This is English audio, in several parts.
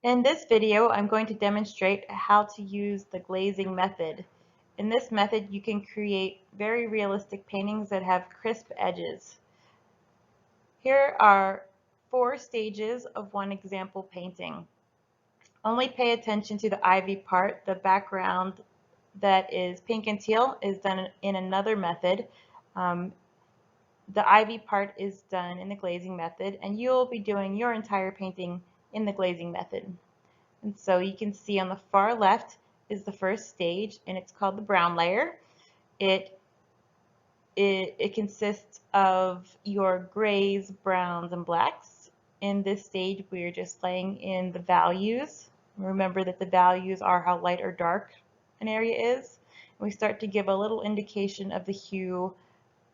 In this video, I'm going to demonstrate how to use the glazing method. In this method, you can create very realistic paintings that have crisp edges. Here are 4 stages of one example painting. Only pay attention to the ivy part. The background that is pink and teal is done in another method. The ivy part is done in the glazing method, and you'll be doing your entire painting in the glazing method. And so you can see on the far left is the first stage, and it's called the brown layer. It consists of your grays, browns, and blacks. In this stage, we are just laying in the values. Remember that the values are how light or dark an area is. We start to give a little indication of the hue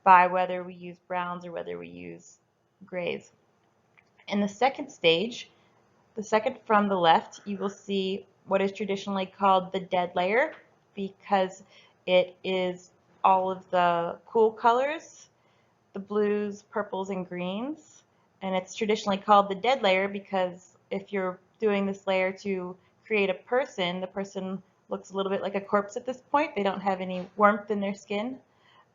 by whether we use browns or whether we use grays. In the second stage, the second from the left, you will see what is traditionally called the dead layer because it is all of the cool colors, the blues, purples, and greens. And it's traditionally called the dead layer because if you're doing this layer to create a person, the person looks a little bit like a corpse at this point. They don't have any warmth in their skin.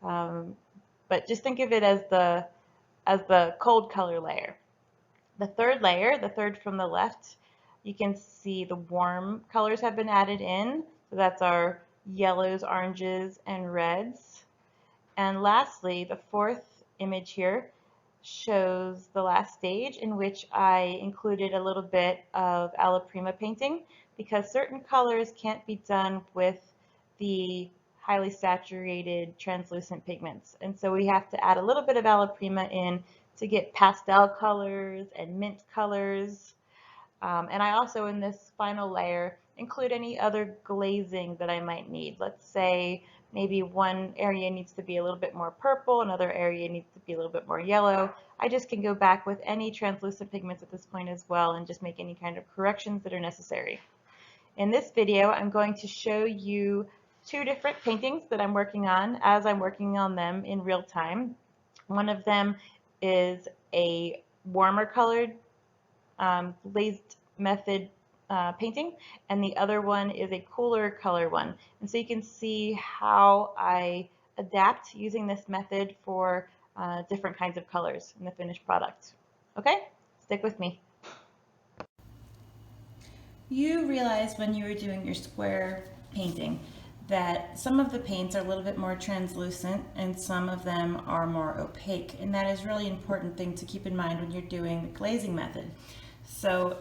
But just think of it as the cold color layer. The third layer, the third from the left, you can see the warm colors have been added in. So that's our yellows, oranges, and reds. And lastly, the fourth image here shows the last stage in which I included a little bit of alla prima painting because certain colors can't be done with the highly saturated translucent pigments. And so we have to add a little bit of alla prima in to get pastel colors and mint colors. And I also, in this final layer, include any other glazing that I might need. Let's say maybe one area needs to be a little bit more purple, another area needs to be a little bit more yellow. I just can go back with any translucent pigments at this point as well and just make any kind of corrections that are necessary. In this video, I'm going to show you 2 different paintings that I'm working on as I'm working on them in real time. One of them is a warmer colored glazed method painting, and the other one is a cooler color one. And so you can see how I adapt using this method for different kinds of colors in the finished product. Okay, stick with me. You realized when you were doing your square painting that some of the paints are a little bit more translucent and some of them are more opaque, and that is a really important thing to keep in mind when you're doing the glazing method. So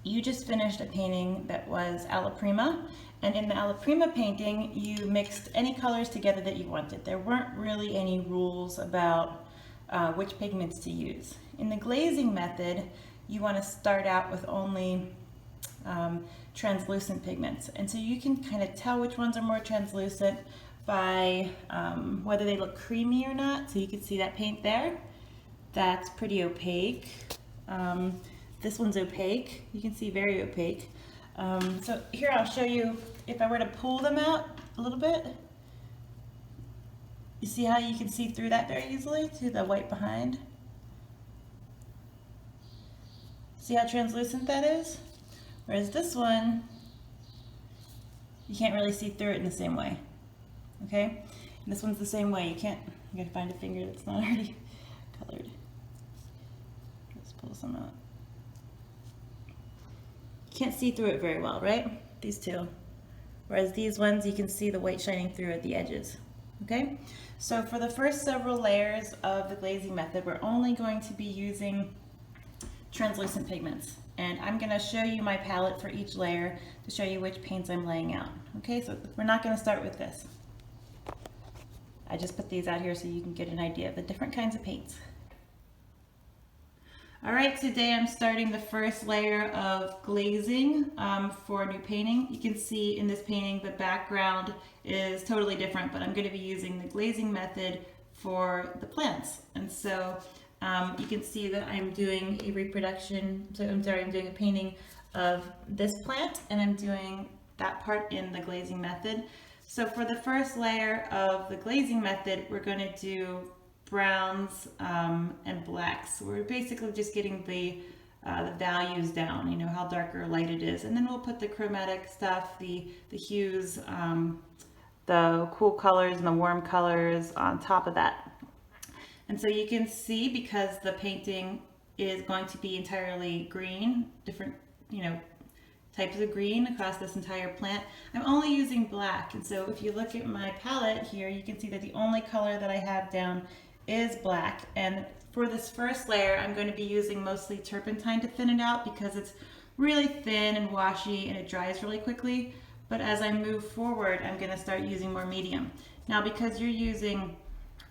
you just finished a painting that was alla prima, and in the alla prima painting you mixed any colors together that you wanted. There weren't really any rules about which pigments to use. In the glazing method you want to start out with only translucent pigments, and so you can kind of tell which ones are more translucent by whether they look creamy or not. So you can see that paint there, that's pretty opaque. This one's opaque, you can see very opaque. So here I'll show you, if I were to pull them out a little bit, you see how you can see through that very easily to the white behind? See how translucent that is? Whereas this one, you can't really see through it in the same way, okay? And this one's the same way. You gotta find a finger that's not already colored. Let's pull some out. You can't see through it very well, right? These two. Whereas these ones, you can see the white shining through at the edges, okay? So for the first several layers of the glazing method, we're only going to be using translucent pigments. And I'm going to show you my palette for each layer to show you which paints I'm laying out. Okay, so we're not going to start with this. I just put these out here so you can get an idea of the different kinds of paints. Alright, today I'm starting the first layer of glazing for a new painting. You can see in this painting the background is totally different, but I'm going to be using the glazing method for the plants. And so you can see that I'm doing a reproduction, I'm doing a painting of this plant, and I'm doing that part in the glazing method. So for the first layer of the glazing method, we're going to do browns and blacks. So we're basically just getting the the values down, you know, how dark or light it is. And then we'll put the chromatic stuff, the hues, the cool colors and the warm colors on top of that. And so you can see, because the painting is going to be entirely green, different, you know, types of green across this entire plant, I'm only using black. And so if you look at my palette here, you can see that the only color that I have down is black. And for this first layer, I'm going to be using mostly turpentine to thin it out, because it's really thin and washy and it dries really quickly. But as I move forward, I'm going to start using more medium. Now, because you're using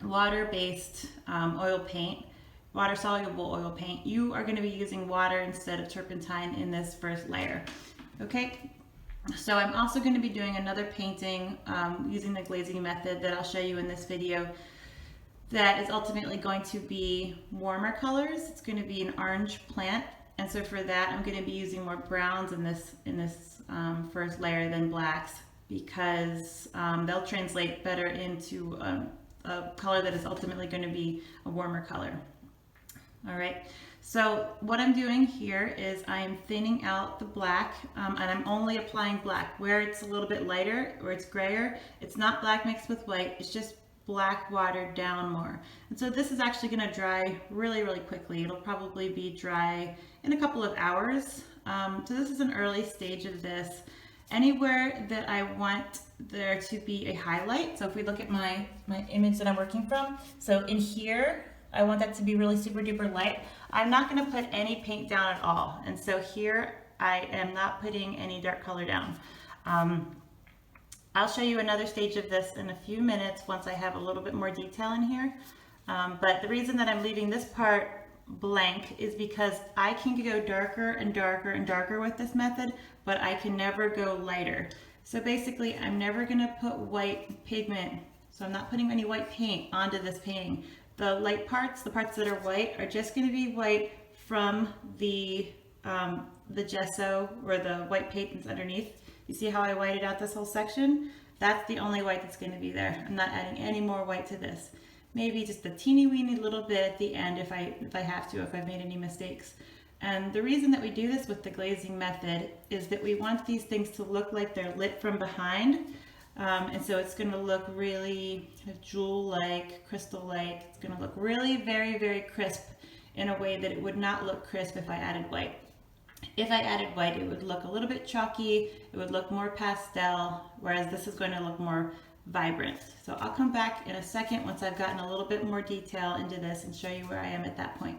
water-based oil paint, water-soluble oil paint, you are going to be using water instead of turpentine in this first layer. Okay, so I'm also going to be doing another painting using the glazing method that I'll show you in this video, that is ultimately going to be warmer colors. It's going to be an orange plant, and so for that I'm going to be using more browns in this first layer than blacks, because they'll translate better into a color that is ultimately going to be a warmer color. All right, so what I'm doing here is I am thinning out the black, and I'm only applying black where it's a little bit lighter, where it's grayer. It's not black mixed with white, it's just black watered down more. And so this is actually going to dry really, really quickly. It'll probably be dry in a couple of hours. So this is an early stage of this. Anywhere that I want there to be a highlight, so if we look at my image that I'm working from, so in here, I want that to be really super duper light. I'm not going to put any paint down at all. And so here I am not putting any dark color down. I'll show you another stage of this in a few minutes once I have a little bit more detail in here. But the reason that I'm leaving this part blank is because I can go darker and darker and darker with this method, but I can never go lighter. So basically I'm never going to put white pigment, so I'm not putting any white paint onto this painting. The light parts, the parts that are white, are just going to be white from the gesso or the white paint that's underneath. You see how I whited out this whole section? That's the only white that's going to be there. I'm not adding any more white to this. Maybe just a teeny weeny little bit at the end if I have to, if I've made any mistakes. And the reason that we do this with the glazing method is that we want these things to look like they're lit from behind. And so it's going to look really jewel-like, crystal-like. It's going to look really very, very crisp in a way that it would not look crisp if I added white. If I added white, it would look a little bit chalky, it would look more pastel, whereas this is going to look more vibrant. So I'll come back in a second once I've gotten a little bit more detail into this and show you where I am at that point.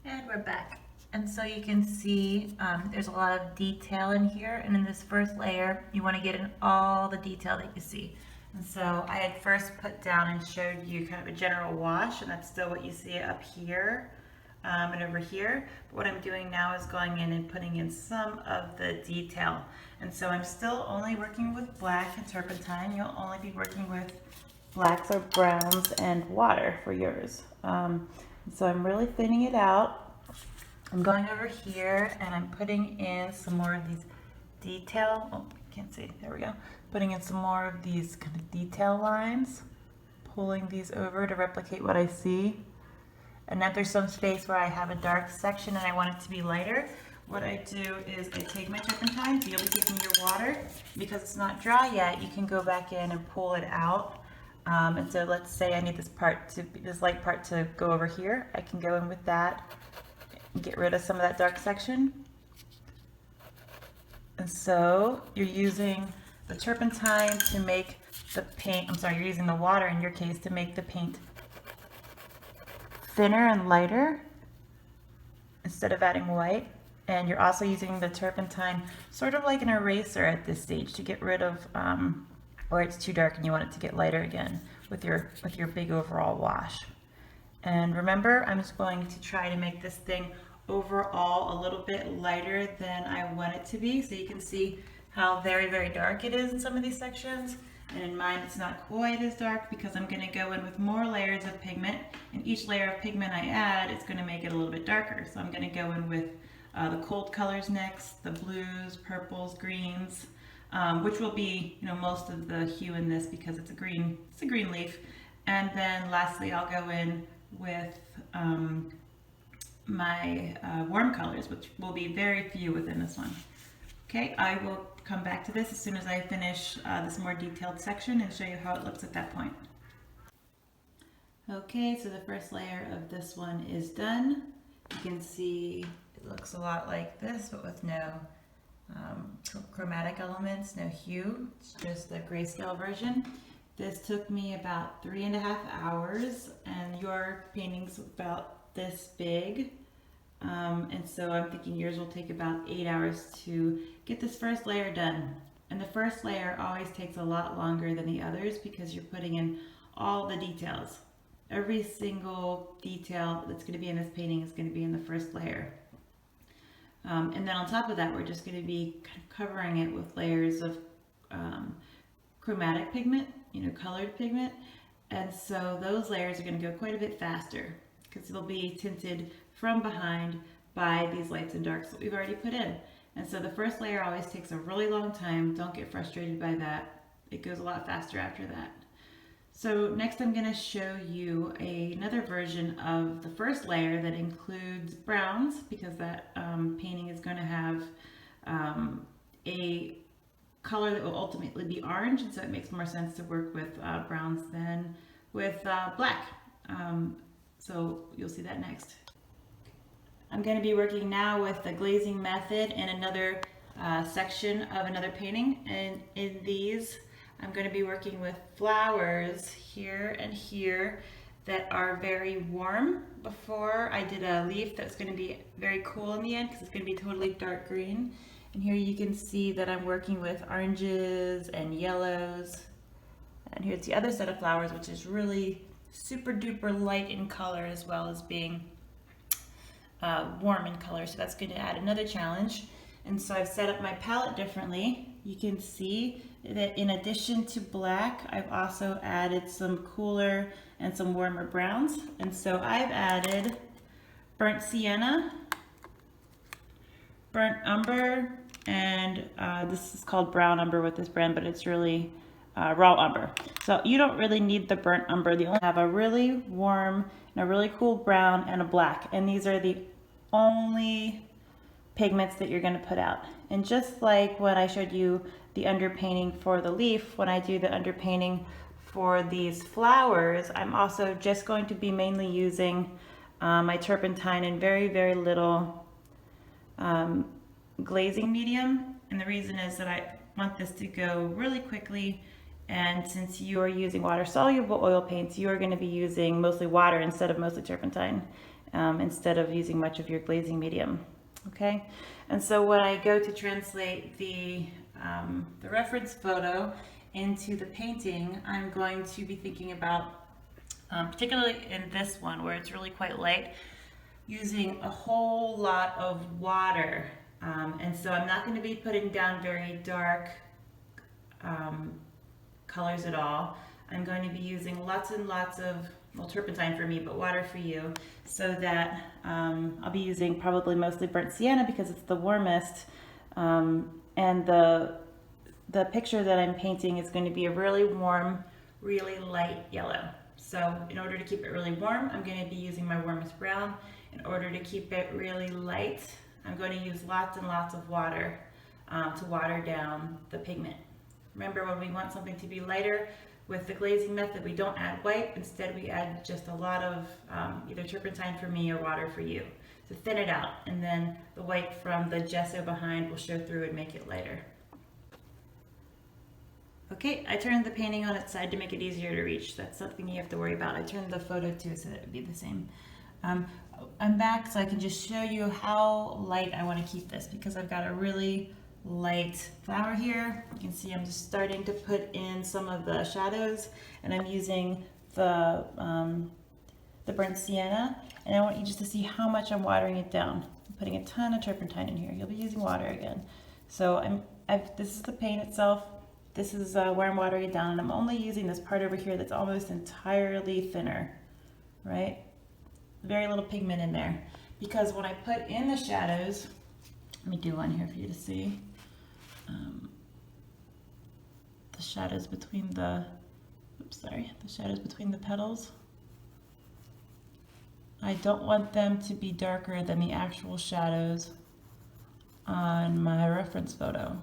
And we're back. And so you can see there's a lot of detail in here, and in this first layer you want to get in all the detail that you see. And so I had first put down and showed you kind of a general wash, and that's still what you see up here and over here. But what I'm doing now is going in and putting in some of the detail. And so I'm still only working with black and turpentine. You'll only be working with blacks or browns and water for yours. So I'm really thinning it out. I'm going over here and I'm putting in some more of these detail. Oh, can't see. There we go. Putting in some more of these kind of detail lines, pulling these over to replicate what I see. And then there's some space where I have a dark section and I want it to be lighter. What I do is I take my turpentine, so you'll be taking your water. Because it's not dry yet, you can go back in and pull it out. And so let's say I need this light part to go over here. I can go in with that and get rid of some of that dark section. And so you're using the turpentine to make the paint, you're using the water in your case to make the paint thinner and lighter instead of adding white. And you're also using the turpentine sort of like an eraser at this stage to get rid of where it's too dark and you want it to get lighter again with your big overall wash. And remember, I'm just going to try to make this thing overall a little bit lighter than I want it to be, so you can see how very, very dark it is in some of these sections. And in mine it's not quite as dark because I'm going to go in with more layers of pigment, and each layer of pigment I add is going to make it a little bit darker. So I'm going to go in with the cold colors next, the blues, purples, greens, which will be most of the hue in this because it's a green leaf. And then lastly I'll go in with my warm colors, which will be very few within this one. Okay, I will come back to this as soon as I finish this more detailed section and show you how it looks at that point. Okay, so the first layer of this one is done. You can see it looks a lot like this, but with no chromatic elements, no hue. It's just the grayscale version. This took me about 3.5 hours, and your painting's about this big. And so I'm thinking yours will take about 8 hours to get this first layer done. And the first layer always takes a lot longer than the others because you're putting in all the details. Every single detail that's going to be in this painting is going to be in the first layer. And then on top of that, we're just going to be covering it with layers of chromatic pigment, colored pigment. And so those layers are going to go quite a bit faster because they'll be tinted from behind by these lights and darks that we've already put in. And so the first layer always takes a really long time. Don't get frustrated by that. It goes a lot faster after that. So next I'm going to show you another version of the first layer that includes browns, because that painting is going to have a color that will ultimately be orange, and so it makes more sense to work with browns than with black. So you'll see that next. I'm going to be working now with the glazing method in another section of another painting, and in these I'm going to be working with flowers here and here that are very warm. Before I did a leaf that's going to be very cool in the end because it's going to be totally dark green. And here you can see that I'm working with oranges and yellows. And here's the other set of flowers, which is really super duper light in color as well as being warm in color. So that's going to add another challenge. And so I've set up my palette differently. You can see that in addition to black, I've also added some cooler and some warmer browns. And so I've added burnt sienna, burnt umber, and this is called brown umber with this brand, but it's really raw umber. So you don't really need the burnt umber. You only have a really warm and a really cool brown and a black. And these are the only pigments that you're going to put out. And just like when I showed you the underpainting for the leaf, when I do the underpainting for these flowers, I'm also just going to be mainly using my turpentine and very, very little glazing medium. And the reason is that I want this to go really quickly, and since you are using water-soluble oil paints, you are going to be using mostly water instead of mostly turpentine, instead of using much of your glazing medium. Okay, and so when I go to translate the reference photo into the painting, I'm going to be thinking about, particularly in this one where it's really quite light, using a whole lot of water. And so I'm not going to be putting down very dark colors at all. I'm going to be using lots and lots of, well, turpentine for me, but water for you, so that I'll be using probably mostly burnt sienna because it's the warmest, and the picture that I'm painting is going to be a really warm, really light yellow. So in order to keep it really warm, I'm going to be using my warmest brown. In order to keep it really light, I'm going to use lots and lots of water to water down the pigment. Remember, when we want something to be lighter, with the glazing method, we don't add white. Instead, we add just a lot of either turpentine for me or water for you to thin it out. And then the white from the gesso behind will show through and make it lighter. Okay, I turned the painting on its side to make it easier to reach. That's something you have to worry about. I turned the photo too so that it would be the same. I'm back so I can just show you how light I want to keep this, because I've got a really light flower here. You can see I'm just starting to put in some of the shadows, and I'm using the burnt sienna, and I want you just to see how much I'm watering it down. I'm putting a ton of turpentine in here. You'll be using water again. So this is the paint itself. This is where I'm watering it down, and I'm only using this part over here that's almost entirely thinner, right? Very little pigment in there, because when I put in the shadows, let me do one here for you to see. The shadows between the, the shadows between the petals. I don't want them to be darker than the actual shadows on my reference photo.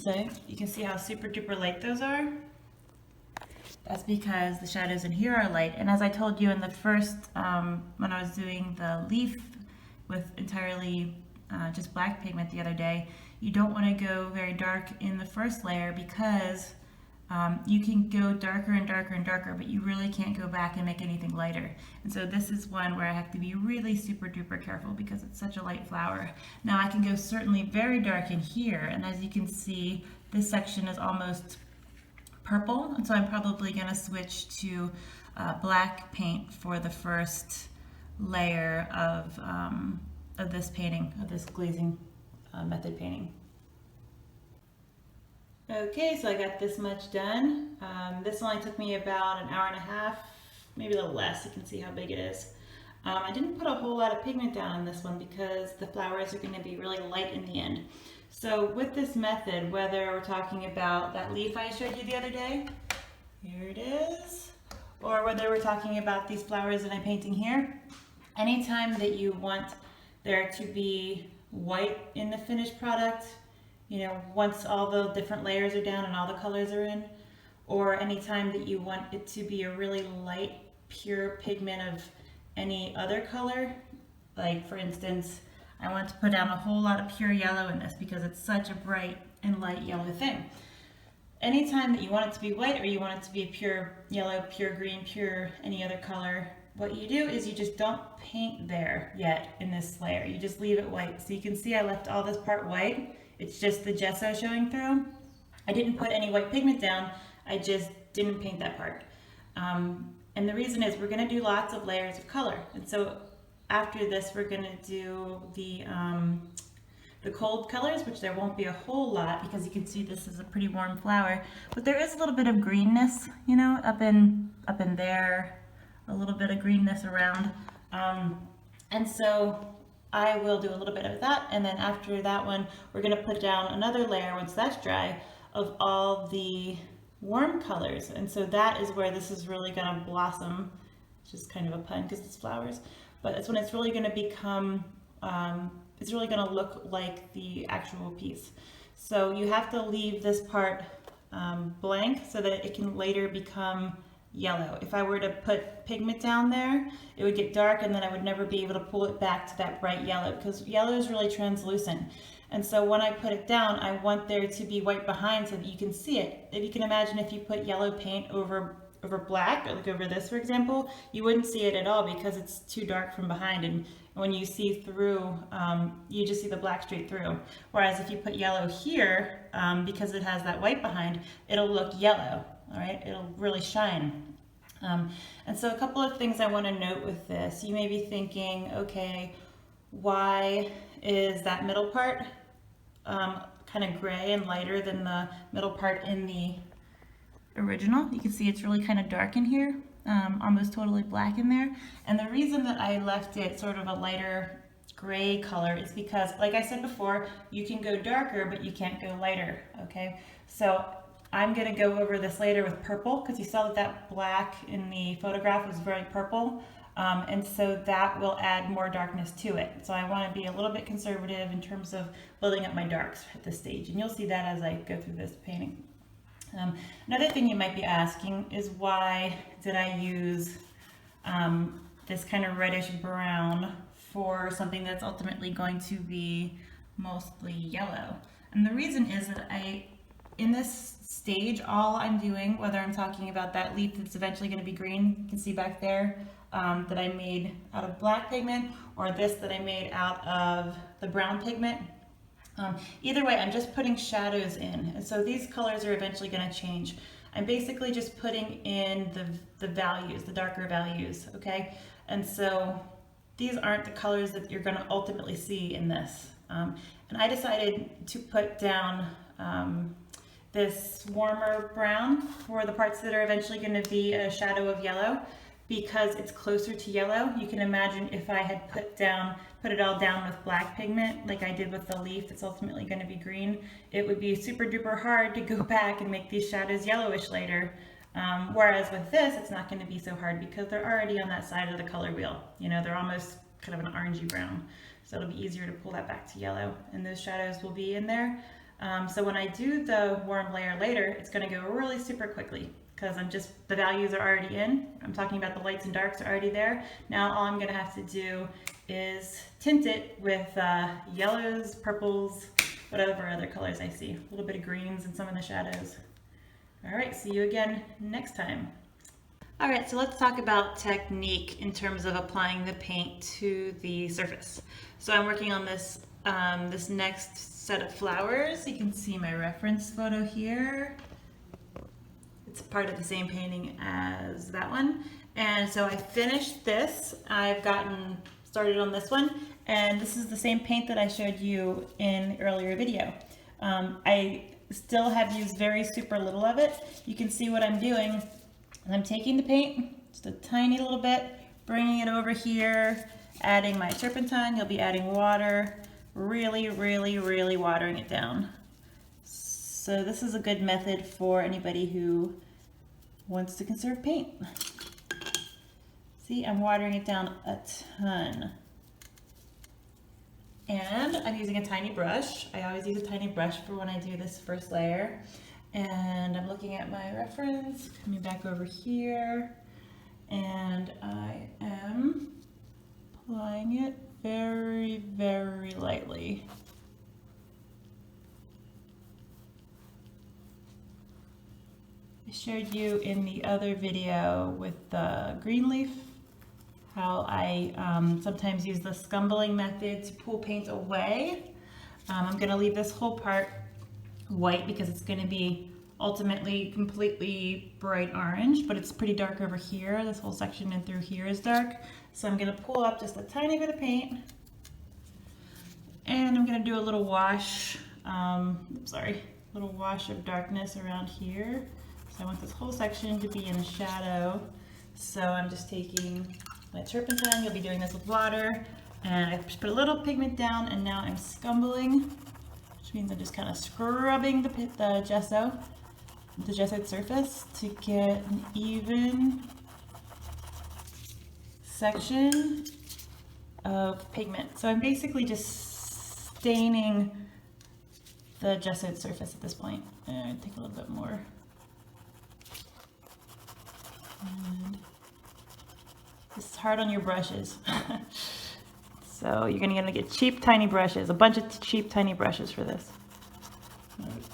So you can see how super duper light those are. That's because the shadows in here are light. And as I told you in the first, when I was doing the leaf with entirely just black pigment the other day, you don't want to go very dark in the first layer because you can go darker and darker and darker, but you really can't go back and make anything lighter. And so this is one where I have to be really super duper careful because it's such a light flower. Now I can go certainly very dark in here, and as you can see, this section is almost purple, and so I'm probably going to switch to black paint for the first layer of this painting, of this glazing method painting. Okay, so I got this much done. This only took me about an hour and a half, maybe a little less. You can see how big it is. I didn't put a whole lot of pigment down on this one because the flowers are going to be really light in the end. So with this method, whether we're talking about that leaf I showed you the other day, here it is, or whether we're talking about these flowers that I'm painting here, anytime that you want there to be white in the finished product, you know, once all the different layers are down and all the colors are in, or anytime that you want it to be a really light, pure pigment of any other color, like for instance, I want to put down a whole lot of pure yellow in this because it's such a bright and light yellow thing. Anytime that you want it to be white or you want it to be pure yellow, pure green, pure any other color, what you do is you just don't paint there yet in this layer. You just leave it white. So you can see I left all this part white. It's just the gesso showing through. I didn't put any white pigment down. I just didn't paint that part. And the reason is we're going to do lots of layers of color. And so after this, we're going to do the cold colors, which there won't be a whole lot because you can see this is a pretty warm flower, but there is a little bit of greenness, you know, up in there, a little bit of greenness around. And so I will do a little bit of that, and then after that one, we're going to put down another layer once that's dry of all the warm colors. And so that is where this is really going to blossom. It's just kind of a pun because it's flowers. But it's when it's really going to become, it's really going to look like the actual piece. So you have to leave this part blank so that it can later become yellow. If I were to put pigment down there, it would get dark and then I would never be able to pull it back to that bright yellow because yellow is really translucent. And so when I put it down, I want there to be white behind so that you can see it. If you can imagine if you put yellow paint over black, or like over this for example, you wouldn't see it at all because it's too dark from behind, and when you see through, you just see the black straight through. Whereas if you put yellow here, because it has that white behind, it'll look yellow, all right? It'll really shine. And so a couple of things I want to note with this. You may be thinking, okay, why is that middle part kind of gray and lighter than the middle part in the original? You can see it's really kind of dark in here, almost totally black in there. And the reason that I left it sort of a lighter gray color is because, like I said before, you can go darker, but you can't go lighter, okay? So I'm gonna go over this later with purple because you saw that that black in the photograph was very purple. And so that will add more darkness to it. So I want to be a little bit conservative in terms of building up my darks at this stage. And you'll see that as I go through this painting. Another thing you might be asking is why did I use this kind of reddish brown for something that's ultimately going to be mostly yellow? And the reason is that in this stage, all I'm doing, whether I'm talking about that leaf that's eventually going to be green, you can see back there, that I made out of black pigment, or this that I made out of the brown pigment. Either way, I'm just putting shadows in, and so these colors are eventually going to change. I'm basically just putting in the values, the darker values, okay? And so these aren't the colors that you're going to ultimately see in this. And I decided to put down this warmer brown for the parts that are eventually going to be a shadow of yellow, because it's closer to yellow. You can imagine if I had put it all down with black pigment like I did with the leaf that's ultimately going to be green, it would be super duper hard to go back and make these shadows yellowish later, Whereas with this, it's not going to be so hard because they're already on that side of the color wheel. You know, they're almost kind of an orangey brown. So it'll be easier to pull that back to yellow, and those shadows will be in there. So when I do the warm layer later, it's going to go really super quickly because the values are already in. I'm talking about the lights and darks are already there. Now all I'm going to have to do is tint it with yellows, purples, whatever other colors I see. A little bit of greens in some of the shadows. All right, see you again next time. All right, so let's talk about technique in terms of applying the paint to the surface. So I'm working on this this next set of flowers. You can see my reference photo here. It's part of the same painting as that one. And so I finished this. I've gotten started on this one, and this is the same paint that I showed you in the earlier video. I still have used very super little of it. You can see what I'm doing. I'm taking the paint, just a tiny little bit, bringing it over here, adding my turpentine. You'll be adding water, really, really, really watering it down. So this is a good method for anybody who wants to conserve paint. See, I'm watering it down a ton. And I'm using a tiny brush. I always use a tiny brush for when I do this first layer. And I'm looking at my reference, coming back over here, and I am applying it very, very lightly. I showed you in the other video with the green leaf how I sometimes use the scumbling method to pull paint away. I'm going to leave this whole part white because it's going to be ultimately completely bright orange, but it's pretty dark over here. This whole section and through here is dark. So I'm going to pull up just a tiny bit of paint, and I'm going to do a little wash, little wash of darkness around here. So I want this whole section to be in a shadow. So I'm just taking my turpentine. You'll be doing this with water, and I just put a little pigment down, and now I'm scumbling, which means I'm just kind of scrubbing the gessoed surface to get an even section of pigment. So I'm basically just staining the gessoed surface at this point. And take a little bit more. And this is hard on your brushes. So you're gonna get cheap tiny brushes, a bunch of cheap tiny brushes for this.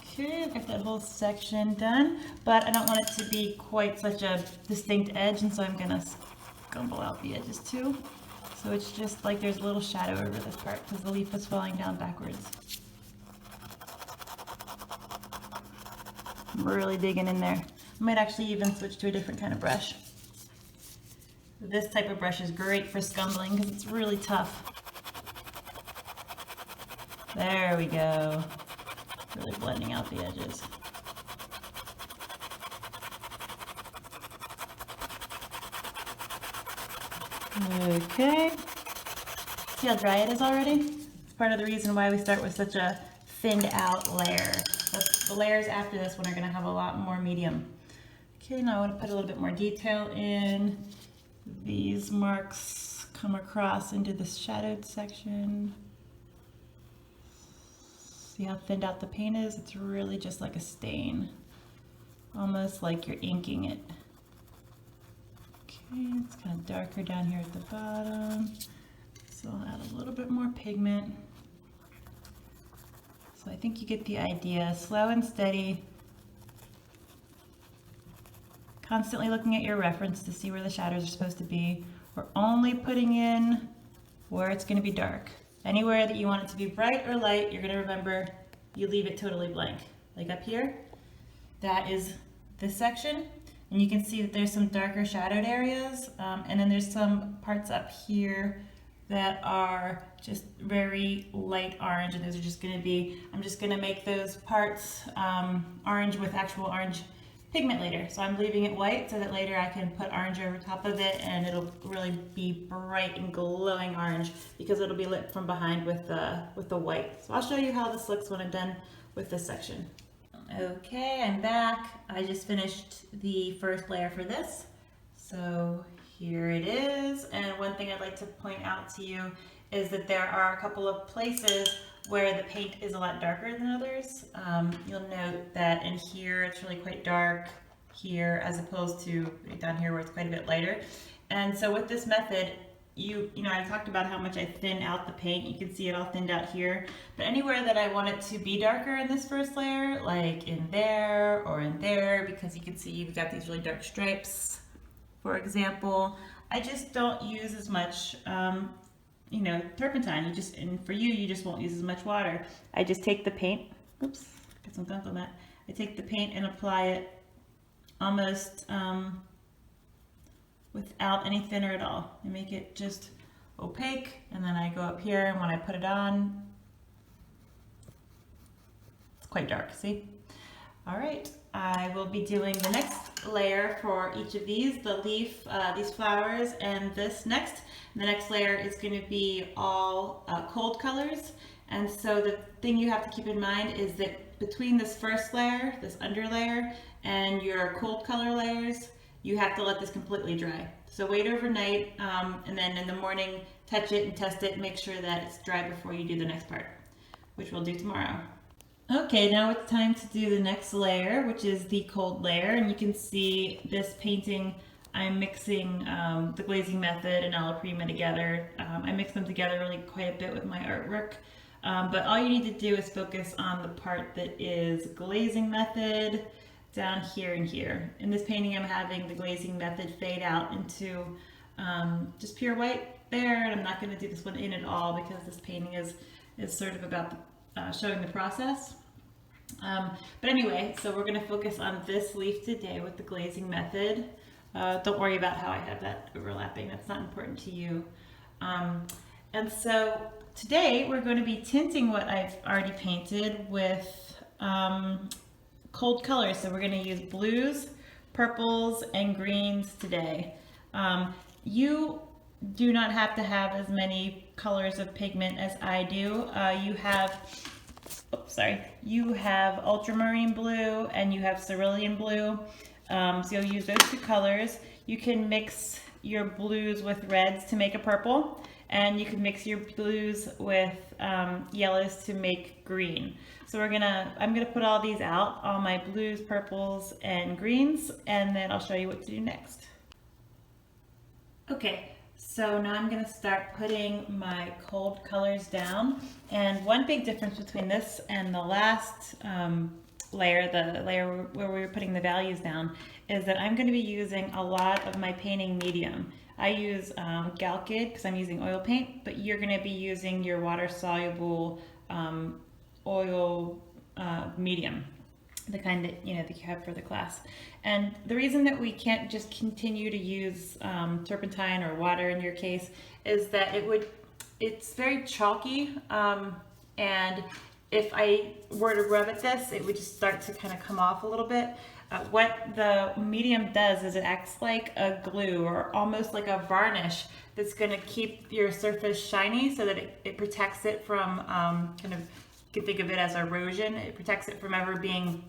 Okay, I've got that whole section done, but I don't want it to be quite such a distinct edge, and so I'm gonna scumble out the edges too. So it's just like there's a little shadow over this part because the leaf is falling down backwards. I'm really digging in there. I might actually even switch to a different kind of brush. This type of brush is great for scumbling because it's really tough. There we go. Really blending out the edges. Okay. See how dry it is already? It's part of the reason why we start with such a thinned out layer. The layers after this one are going to have a lot more medium. Okay, now I want to put a little bit more detail in. These marks come across into this shadowed section. See how thinned out the paint is? It's really just like a stain, almost like you're inking it. Okay, it's kind of darker down here at the bottom, so I'll add a little bit more pigment. So I think you get the idea. Slow and steady. Constantly looking at your reference to see where the shadows are supposed to be. We're only putting in where it's going to be dark. Anywhere that you want it to be bright or light, you're going to remember you leave it totally blank. Like up here, that is this section, and you can see that there's some darker shadowed areas, and then there's some parts up here that are just very light orange, and those are just going to be, I'm just going to make those parts orange with actual orange pigment later. So I'm leaving it white so that later I can put orange over top of it and it'll really be bright and glowing orange because it'll be lit from behind with the white. So I'll show you how this looks when I'm done with this section. Okay, I'm back. I just finished the first layer for this. So here it is. And one thing I'd like to point out to you is that there are a couple of places where the paint is a lot darker than others. You'll note that in here it's really quite dark here as opposed to down here where it's quite a bit lighter. And so with this method, you know, I talked about how much I thin out the paint. You can see it all thinned out here. But anywhere that I want it to be darker in this first layer, like in there or in there, because you can see you've got these really dark stripes, for example, I just don't use as much, you know, turpentine. And for you, you just won't use as much water. I just take the paint, oops, get some gunk on that. I take the paint and apply it almost, without any thinner at all. I make it just opaque, and then I go up here, and when I put it on, it's quite dark, see? All right, I will be doing the next layer for each of these, the leaf, these flowers, and this next. The next layer is going to be all cold colors, and so the thing you have to keep in mind is that between this first layer, this under layer, and your cold color layers, you have to let this completely dry. So wait overnight, and then in the morning, touch it and test it and make sure that it's dry before you do the next part, which we'll do tomorrow. Okay, now it's time to do the next layer, which is the cold layer. And you can see this painting, I'm mixing the Glazing Method and alla prima together. I mix them together really quite a bit with my artwork. But all you need to do is focus on the part that is Glazing Method, down here and here. In this painting, I'm having the Glazing Method fade out into just pure white there, and I'm not going to do this one in at all because this painting is sort of about showing the process. But anyway, so we're going to focus on this leaf today with the Glazing Method. Don't worry about how I have that overlapping. That's not important to you. And so today we're going to be tinting what I've already painted with cold colors. So we're going to use blues, purples, and greens today. You do not have to have as many colors of pigment as I do. You have ultramarine blue and you have cerulean blue. So you'll use those two colors. You can mix your blues with reds to make a purple, and you can mix your blues with yellows to make green. So I'm gonna put all these out, all my blues, purples, and greens, and then I'll show you what to do next. Okay, so now I'm gonna start putting my cold colors down. And one big difference between this and the last layer, the layer where we were putting the values down, is that I'm gonna be using a lot of my painting medium. I use Galkid because I'm using oil paint, but you're gonna be using your water-soluble oil medium, the kind that you have for the class. And the reason that we can't just continue to use turpentine or water in your case is that it's very chalky, and if I were to rub at this, it would just start to kind of come off a little bit. What the medium does is it acts like a glue or almost like a varnish that's going to keep your surface shiny so that it protects it from kind of, you can think of it as erosion. It protects it from ever being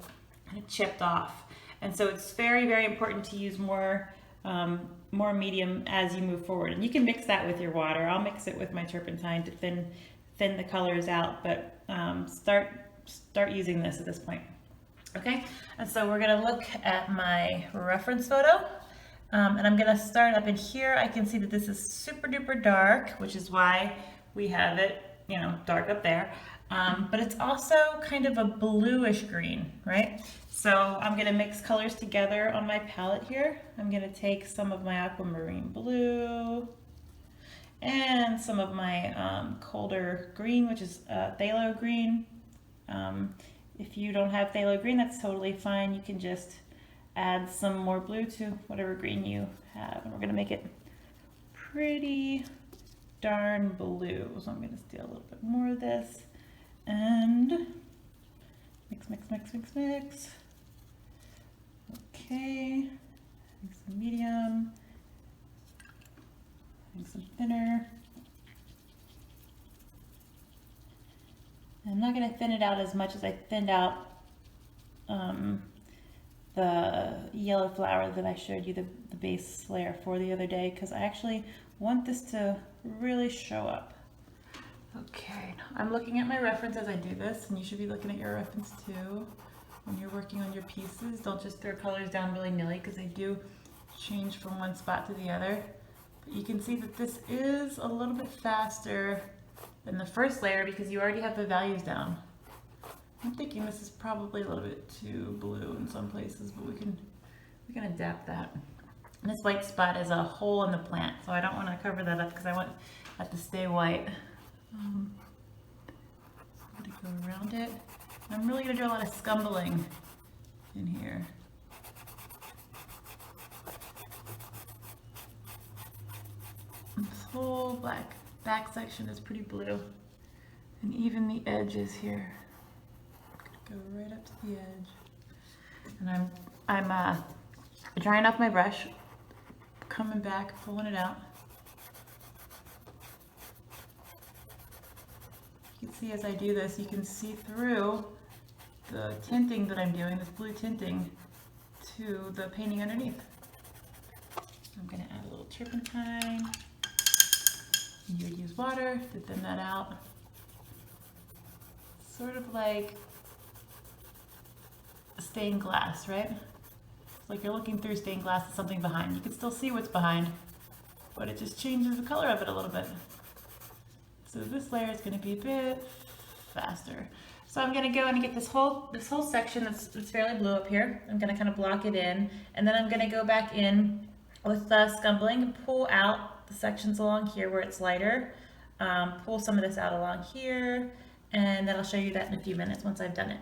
kind of chipped off. And so it's very, very important to use more medium as you move forward. And you can mix that with your water. I'll mix it with my turpentine to thin the colors out, but start using this at this point. Okay, and so we're gonna look at my reference photo. And I'm gonna start up in here. I can see that this is super duper dark, which is why we have it, dark up there. But it's also kind of a bluish green, right? So I'm gonna mix colors together on my palette here. I'm gonna take some of my aquamarine blue and some of my colder green, which is phthalo green. If you don't have phthalo green, that's totally fine. You can just add some more blue to whatever green you have. And we're gonna make it pretty darn blue. So I'm gonna steal a little bit more of this and mix, mix, mix, mix, mix. Okay, some medium, some thinner. I'm not going to thin it out as much as I thinned out the yellow flower that I showed you the base layer for the other day, because I actually want this to really show up. Okay, I'm looking at my reference as I do this, and you should be looking at your reference too when you're working on your pieces. Don't just throw colors down willy-nilly, because they do change from one spot to the other. But you can see that this is a little bit faster than the first layer because you already have the values down. I'm thinking this is probably a little bit too blue in some places, but we can adapt that. And this white spot is a hole in the plant, so I don't want to cover that up because I want that to stay white. So I'm going to go around it. I'm really going to do a lot of scumbling in here. This whole back section is pretty blue, and even the edges here. Go right up to the edge, and I'm drying off my brush, coming back, pulling it out. You can see as I do this, you can see through the tinting that I'm doing, this blue tinting, to the painting underneath. I'm going to add a little turpentine. You would use water to thin that out. Sort of like stained glass, right? It's like you're looking through stained glass with something behind. You can still see what's behind, but it just changes the color of it a little bit. So this layer is going to be a bit faster. So I'm going to go and get this whole section that's fairly blue up here. I'm going to kind of block it in, and then I'm going to go back in with the scumbling and pull out the sections along here where it's lighter. Pull some of this out along here, and then I'll show you that in a few minutes once I've done it.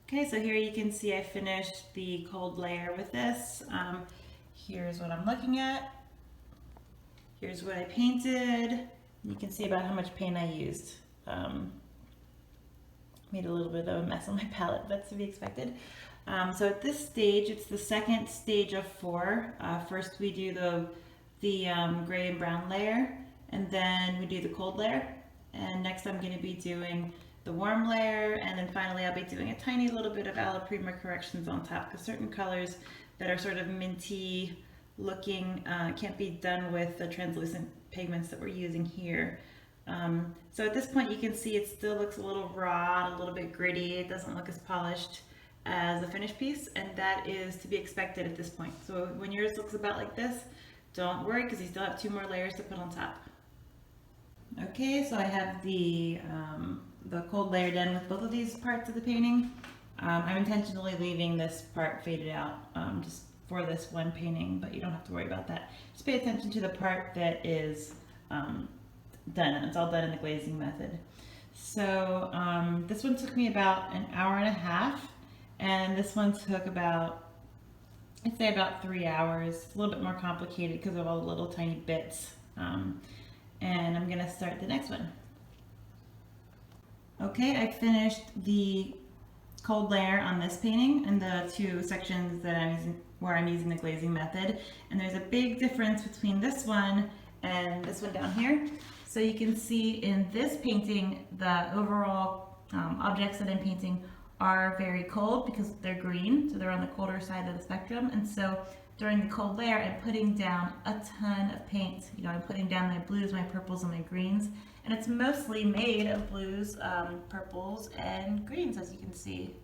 Okay, so here you can see I finished the cold layer with this. Here's what I'm looking at. Here's what I painted. You can see about how much paint I used. Made a little bit of a mess on my palette, that's to be expected. So at this stage, it's the second stage of 4. First we do the gray and brown layer, and then we do the cold layer. And next I'm going to be doing the warm layer, and then finally I'll be doing a tiny little bit of alla prima corrections on top, because certain colors that are sort of minty looking can't be done with the translucent pigments that we're using here. So at this point you can see it still looks a little raw, a little bit gritty. It doesn't look as polished as the finished piece, and that is to be expected at this point. So when yours looks about like this, don't worry, because you still have 2 more layers to put on top. Okay, so I have the cold layer done with both of these parts of the painting. I'm intentionally leaving this part faded out just for this one painting, but you don't have to worry about that. Just pay attention to the part that is done. It's all done in the glazing method. So this one took me about an hour and a half, and this one took about, I'd say about 3 hours. It's a little bit more complicated because of all the little tiny bits. And I'm gonna start the next one. Okay, I finished the cold layer on this painting and the 2 sections that I'm using the glazing method. And there's a big difference between this one and this one down here. So you can see in this painting, the overall objects that I'm painting are very cold because they're green, so they're on the colder side of the spectrum. And so during the cold layer, I'm putting down a ton of paint. You know, I'm putting down my blues, my purples, and my greens. And it's mostly made of blues, purples, and greens, as you can see.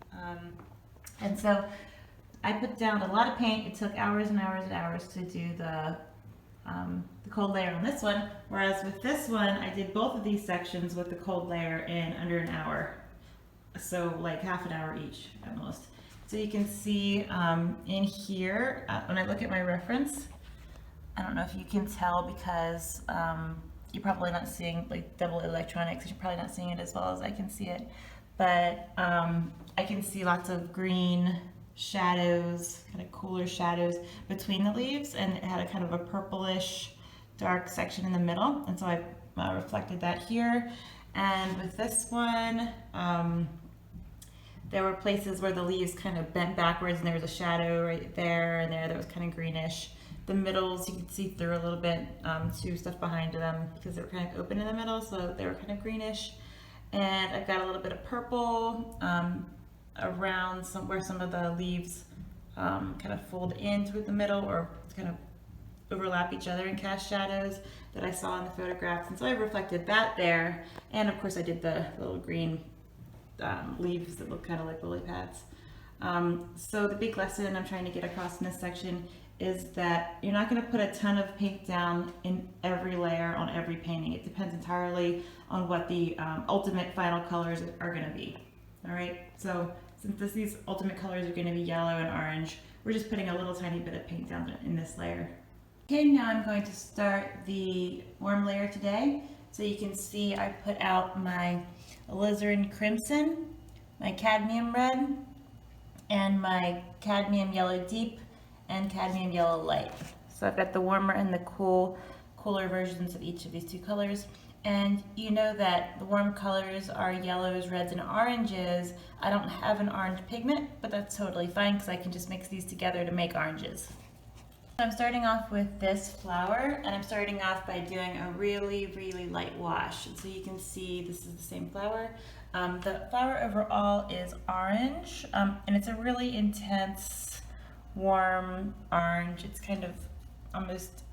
And so I put down a lot of paint. It took hours and hours and hours to do the cold layer on this one. Whereas with this one, I did both of these sections with the cold layer in under an hour. So like half an hour each at most. So you can see in here, when I look at my reference, I don't know if you can tell because you're probably not seeing like double electronics, you're probably not seeing it as well as I can see it, but I can see lots of green shadows, kind of cooler shadows between the leaves, and it had a kind of a purplish dark section in the middle, and so I reflected that here. And with this one, there were places where the leaves kind of bent backwards and there was a shadow right there and there that was kind of greenish. The middles you could see through a little bit to stuff behind them because they were kind of open in the middle, so they were kind of greenish. And I've got a little bit of purple around where some of the leaves kind of fold into the middle or kind of overlap each other and cast shadows that I saw in the photographs. And so I reflected that there. And of course I did the little green leaves that look kind of like lily pads. So the big lesson I'm trying to get across in this section is that you're not going to put a ton of paint down in every layer on every painting. It depends entirely on what the ultimate final colors are going to be. All right, so since these ultimate colors are going to be yellow and orange, we're just putting a little tiny bit of paint down in this layer. Okay, now I'm going to start the warm layer today. So you can see I put out my alizarin crimson, my cadmium red, and my cadmium yellow deep and cadmium yellow light. So I've got the warmer and the cooler versions of each of these two colors. And you know that the warm colors are yellows, reds, and oranges. I don't have an orange pigment, but that's totally fine because I can just mix these together to make oranges. I'm starting off with this flower, and I'm starting off by doing a really, really light wash. And so you can see this is the same flower. The flower overall is orange, and it's a really intense, warm orange. It's kind of almost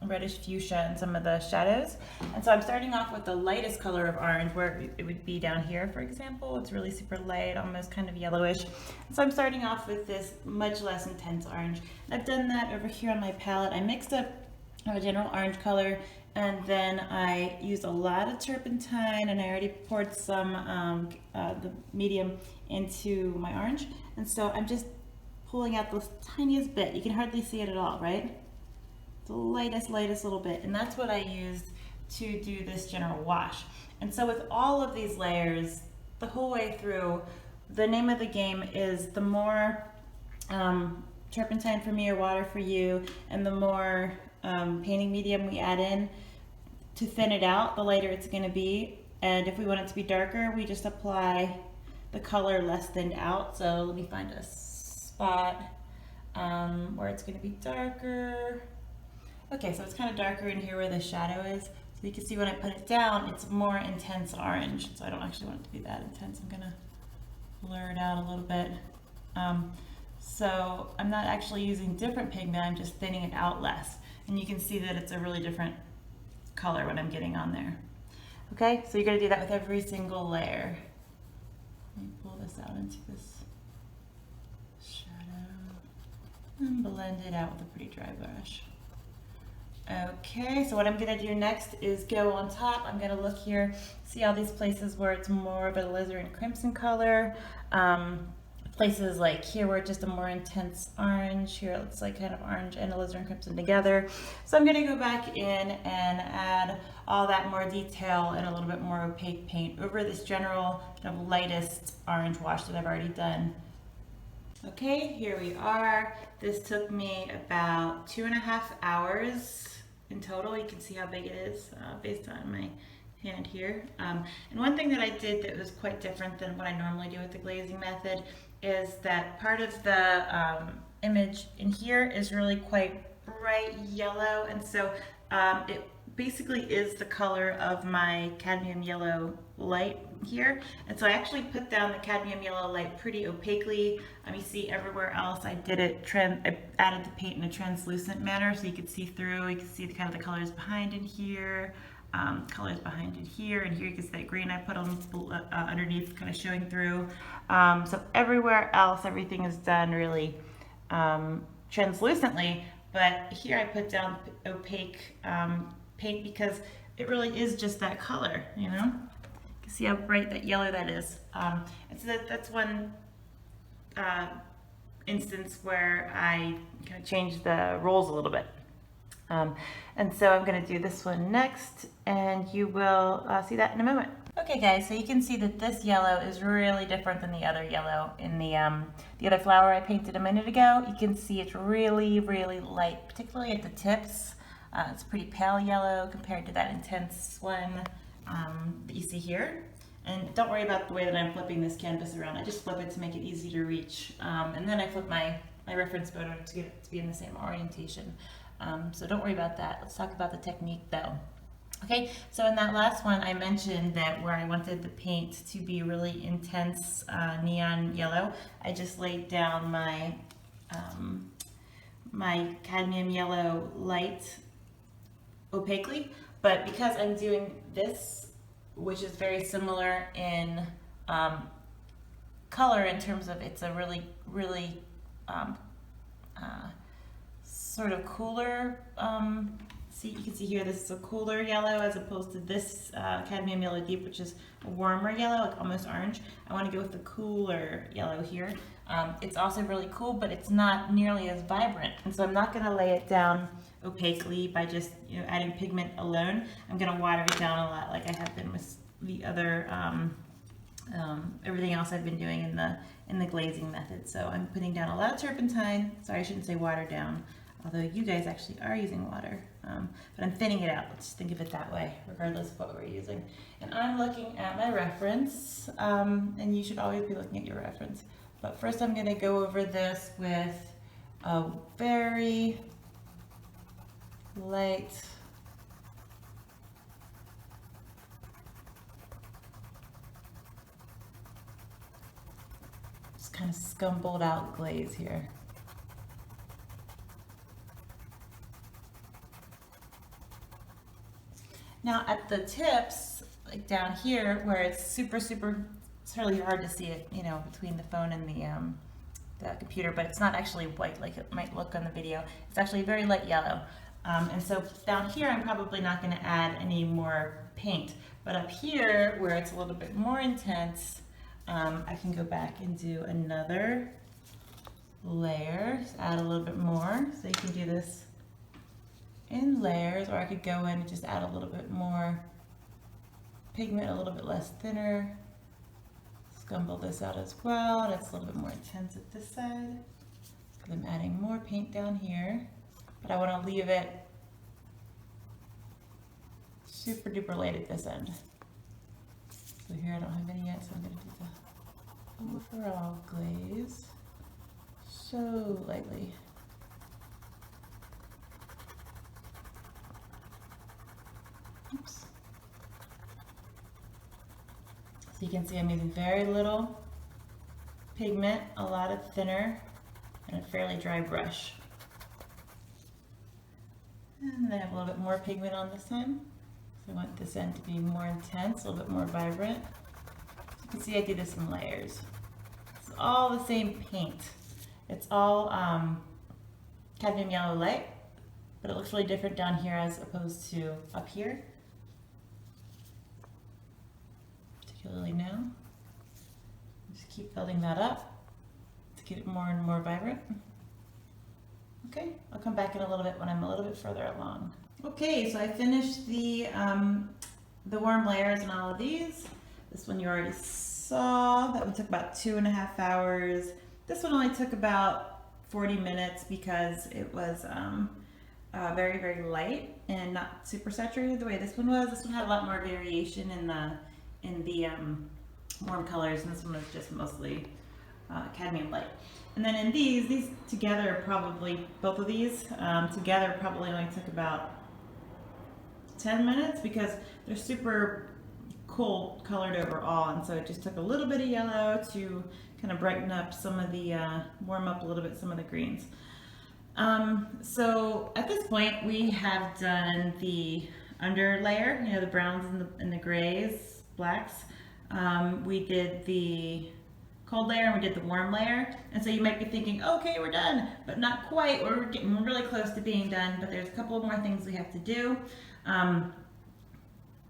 reddish fuchsia in some of the shadows. And so I'm starting off with the lightest color of orange, where it would be down here, for example. It's really super light, almost kind of yellowish. And so I'm starting off with this much less intense orange. And I've done that over here on my palette. I mixed up a general orange color, and then I used a lot of turpentine, and I already poured some the medium into my orange. And so I'm just pulling out the tiniest bit. You can hardly see it at all, right? The lightest little bit, and that's what I used to do this general wash. And so with all of these layers, the whole way through, the name of the game is the more turpentine for me or water for you, and the more painting medium we add in to thin it out, the lighter it's going to be. And if we want it to be darker, we just apply the color less thinned out. So let me find a spot where it's going to be darker. Okay, so it's kind of darker in here where the shadow is. So you can see when I put it down, it's more intense orange. So I don't actually want it to be that intense. I'm gonna blur it out a little bit. So I'm not actually using different pigment, I'm just thinning it out less. And you can see that it's a really different color when I'm getting on there. Okay, so you're gonna do that with every single layer. Let me pull this out into this shadow and blend it out with a pretty dry brush. Okay, so what I'm going to do next is go on top. I'm going to look here, see all these places where it's more of a alizarin crimson color. Places like here where it's just a more intense orange. Here it's like kind of orange and alizarin crimson together. So I'm going to go back in and add all that more detail and a little bit more opaque paint over this general kind of lightest orange wash that I've already done. Okay, here we are. This took me about 2.5 hours in total. You can see how big it is based on my hand here. And one thing that I did that was quite different than what I normally do with the glazing method is that part of the image in here is really quite bright yellow, and so it basically is the color of my cadmium yellow light here. And so I actually put down the cadmium yellow light pretty opaquely. You see everywhere else I did it, I added the paint in a translucent manner so you could see through. You can see the kind of the colors behind in here, colors behind in here, and here you can see that green I put on underneath kind of showing through. So everywhere else everything is done really translucently, but here I put down opaque paint because it really is just that color, you know? You can see how bright that yellow that is. And so that's one instance where I kind of changed the roles a little bit. And so I'm going to do this one next, and you will see that in a moment. Okay guys, so you can see that this yellow is really different than the other yellow in the other flower I painted a minute ago. You can see it's really, really light, particularly at the tips. It's pretty pale yellow compared to that intense one that you see here. And don't worry about the way that I'm flipping this canvas around. I just flip it to make it easy to reach. And then I flip my reference photo to get it to be in the same orientation. So don't worry about that. Let's talk about the technique though. Okay, so in that last one, I mentioned that where I wanted the paint to be really intense neon yellow, I just laid down my my cadmium yellow light opaquely, but because I'm doing this, which is very similar in color in terms of it's a really um, uh, sort of cooler, see, you can see here, this is a cooler yellow as opposed to this cadmium yellow deep, which is a warmer yellow, like almost orange. I want to go with the cooler yellow here. It's also really cool, but it's not nearly as vibrant. And so I'm not going to lay it down opaquely by just adding pigment alone. I'm going to water it down a lot like I have been with the other everything else I've been doing in the glazing method. So I'm putting down a lot of turpentine. Sorry, I shouldn't say water down, although you guys actually are using water. But I'm thinning it out. Let's think of it that way, regardless of what we're using. And I'm looking at my reference, and you should always be looking at your reference. But first I'm going to go over this with a very light kind of scumbled out glaze here. Now at the tips, like down here where it's super, it's really hard to see it, between the phone and the computer, but it's not actually white like it might look on the video. It's actually very light yellow. And so down here I'm probably not going to add any more paint, but up here where it's a little bit more intense, I can go back and do another layer, just add a little bit more. So you can do this in layers, or I could go in and just add a little bit more pigment, a little bit less thinner. Scumble this out as well. That's a little bit more intense at this side. I'm adding more paint down here, but I want to leave it super duper light at this end. So here I don't have any yet, so I'm going to do the overall glaze so lightly. Oops. So you can see I'm using very little pigment, a lot of thinner, and a fairly dry brush. And then I have a little bit more pigment on this time. So I want this end to be more intense, a little bit more vibrant. So you can see I do this in layers. It's all the same paint. It's all cadmium yellow light, but it looks really different down here as opposed to up here. Particularly now. Just keep building that up to get it more and more vibrant. Okay, I'll come back in a little bit when I'm a little bit further along. Okay, so I finished the warm layers in all of these. This one you already saw. That one took about 2.5 hours. This one only took about 40 minutes because it was very, very light and not super saturated the way this one was. This one had a lot more variation in the warm colors, and this one was just mostly cadmium light. And then in these together probably, both of these together probably only took about 10 minutes because they're super cool colored overall, and so it just took a little bit of yellow to kind of brighten up some of the, warm up a little bit some of the greens. So at this point we have done the under layer, the browns and the grays, blacks. We did the cold layer and we did the warm layer, and so you might be thinking, okay, we're done, but not quite. We're getting really close to being done, but there's a couple more things we have to do.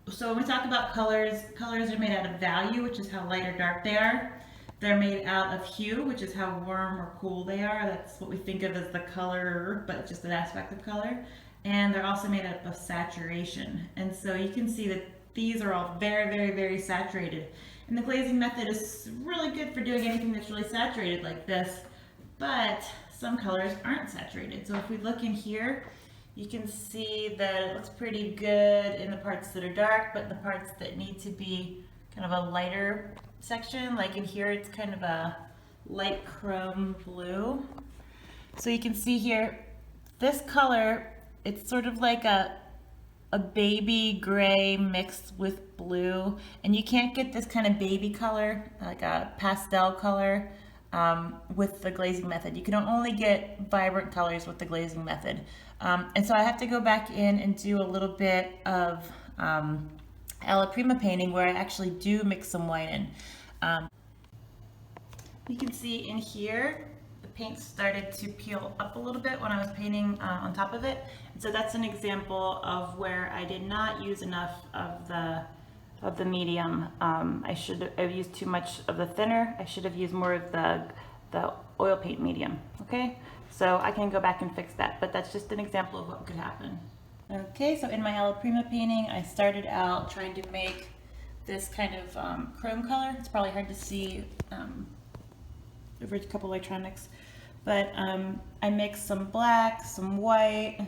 So when we talk about colors, colors are made out of value, which is how light or dark they are. They're made out of hue, which is how warm or cool they are. That's what we think of as the color, but it's just an aspect of color. And they're also made up of saturation. And so you can see that these are all very, very, very saturated. And the glazing method is really good for doing anything that's really saturated like this, but some colors aren't saturated. So if we look in here, you can see that it looks pretty good in the parts that are dark, but the parts that need to be kind of a lighter section, like in here, it's kind of a light chrome blue. So you can see here, this color, it's sort of like a a baby gray mixed with blue, and you can't get this kind of baby color, like a pastel color, with the glazing method. You can only get vibrant colors with the glazing method. And so I have to go back in and do a little bit of alla prima painting where I actually do mix some white in. You can see in here, the paint started to peel up a little bit when I was painting on top of it. And so that's an example of where I did not use enough of the medium. I should have used too much of the thinner. I should have used more of the oil paint medium, okay? So I can go back and fix that, but that's just an example of what could happen. Okay, so in my alla prima painting, I started out trying to make this kind of chrome color. It's probably hard to see over a couple electronics, but I mixed some black, some white,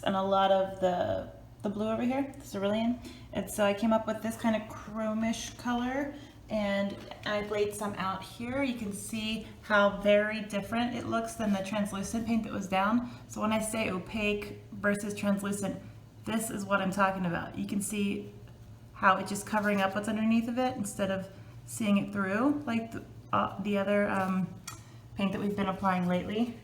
and a lot of the blue over here, the cerulean. And so I came up with this kind of chromish color, and I laid some out here. You can see how very different it looks than the translucent paint that was down. So when I say opaque versus translucent, this is what I'm talking about. You can see how it's just covering up what's underneath of it instead of seeing it through like the other paint that we've been applying lately.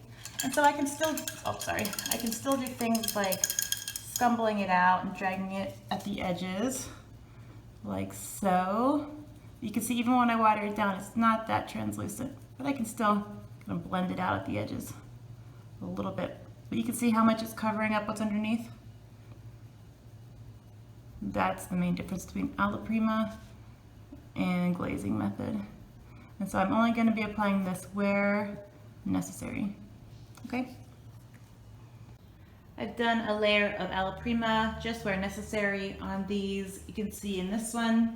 And so I can still, I can still do things like scumbling it out and dragging it at the edges, like so. You can see even when I water it down, it's not that translucent, but I can still kind of blend it out at the edges a little bit. But you can see how much it's covering up what's underneath. That's the main difference between alla prima and glazing method. And so I'm only going to be applying this where necessary. Okay? I've done a layer of alla prima just where necessary on these. You can see in this one,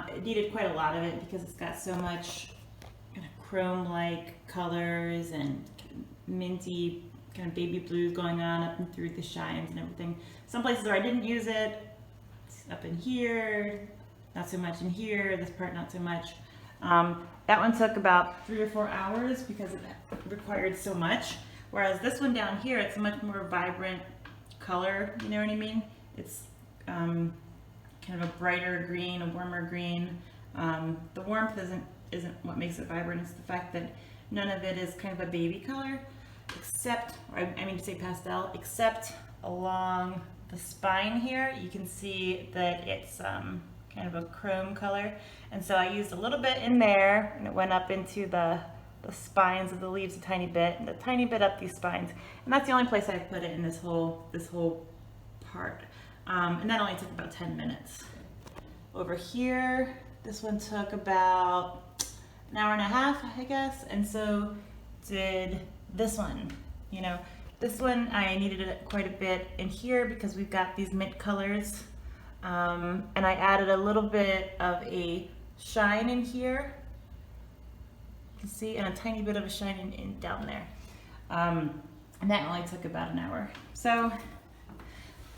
it needed quite a lot of it because it's got so much kind of chrome-like colors and minty kind of baby blues going on up and through the shines and everything. Some places where I didn't use it, up in here, not so much in here, this part not so much. That one took about 3 or 4 hours because it required so much. Whereas this one down here, it's a much more vibrant color, you know what I mean? It's kind of a brighter green, a warmer green. The warmth isn't what makes it vibrant, it's the fact that none of it is kind of a baby color, except, or I mean to say pastel, except along the spine here, you can see that it's kind of a chrome color. And so I used a little bit in there, and it went up into the spines of the leaves a tiny bit, and a tiny bit up these spines. And that's the only place I've put it in this whole part. And that only took about 10 minutes. Over here, this one took about an hour and a half, I guess. And so did this one. You know, this one I needed it quite a bit in here because we've got these mint colors. And I added a little bit of a shine in here. You can see, and a tiny bit of a shine in down there. And that only took about an hour. So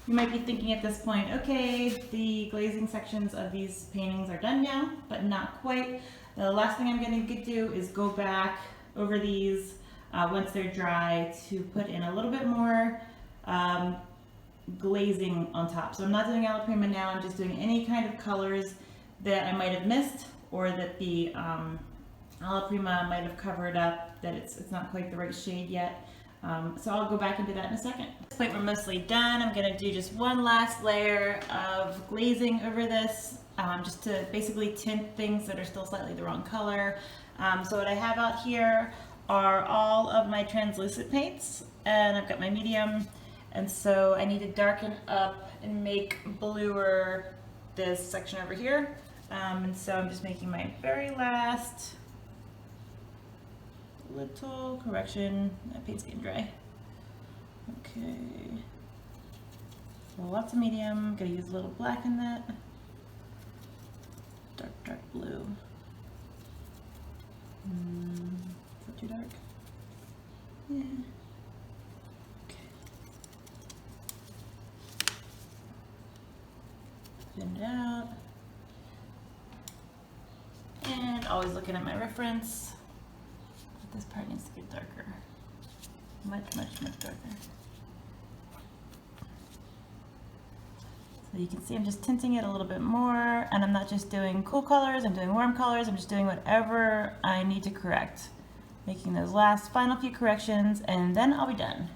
you might be thinking at this point, okay, the glazing sections of these paintings are done now, but not quite. The last thing I'm going to do is go back over these once they're dry to put in a little bit more glazing on top. So I'm not doing alla prima now, I'm just doing any kind of colors that I might have missed or that the alla prima might have covered up, that it's not quite the right shade yet. So I'll go back and do that in a second. At this point we're mostly done. I'm going to do just one last layer of glazing over this, just to basically tint things that are still slightly the wrong color. So what I have out here are all of my translucent paints, and I've got my medium, and so I need to darken up and make bluer this section over here. And so I'm just making my very last little correction. That paint's getting dry. Okay. So lots of medium. Gonna use a little black in that. Dark blue. Is that too dark? Yeah. Okay. Thin it out. And always looking at my reference. This part needs to get darker. Much darker. So you can see I'm just tinting it a little bit more, and I'm not just doing cool colors, I'm doing warm colors, I'm just doing whatever I need to correct. Making those last final few corrections, and then I'll be done.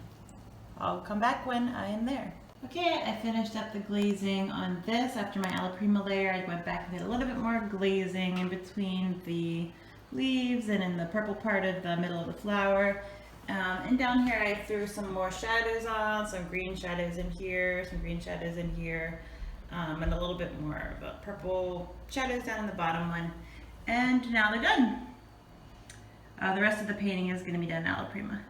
I'll come back when I am there. Okay, I finished up the glazing on this. After my alla prima layer, I went back and did a little bit more glazing in between the leaves and in the purple part of the middle of the flower. And down here I threw some more shadows on, some green shadows in here, some green shadows in here, and a little bit more of the purple shadows down in the bottom one. And now they're done. The rest of the painting is going to be done alla prima.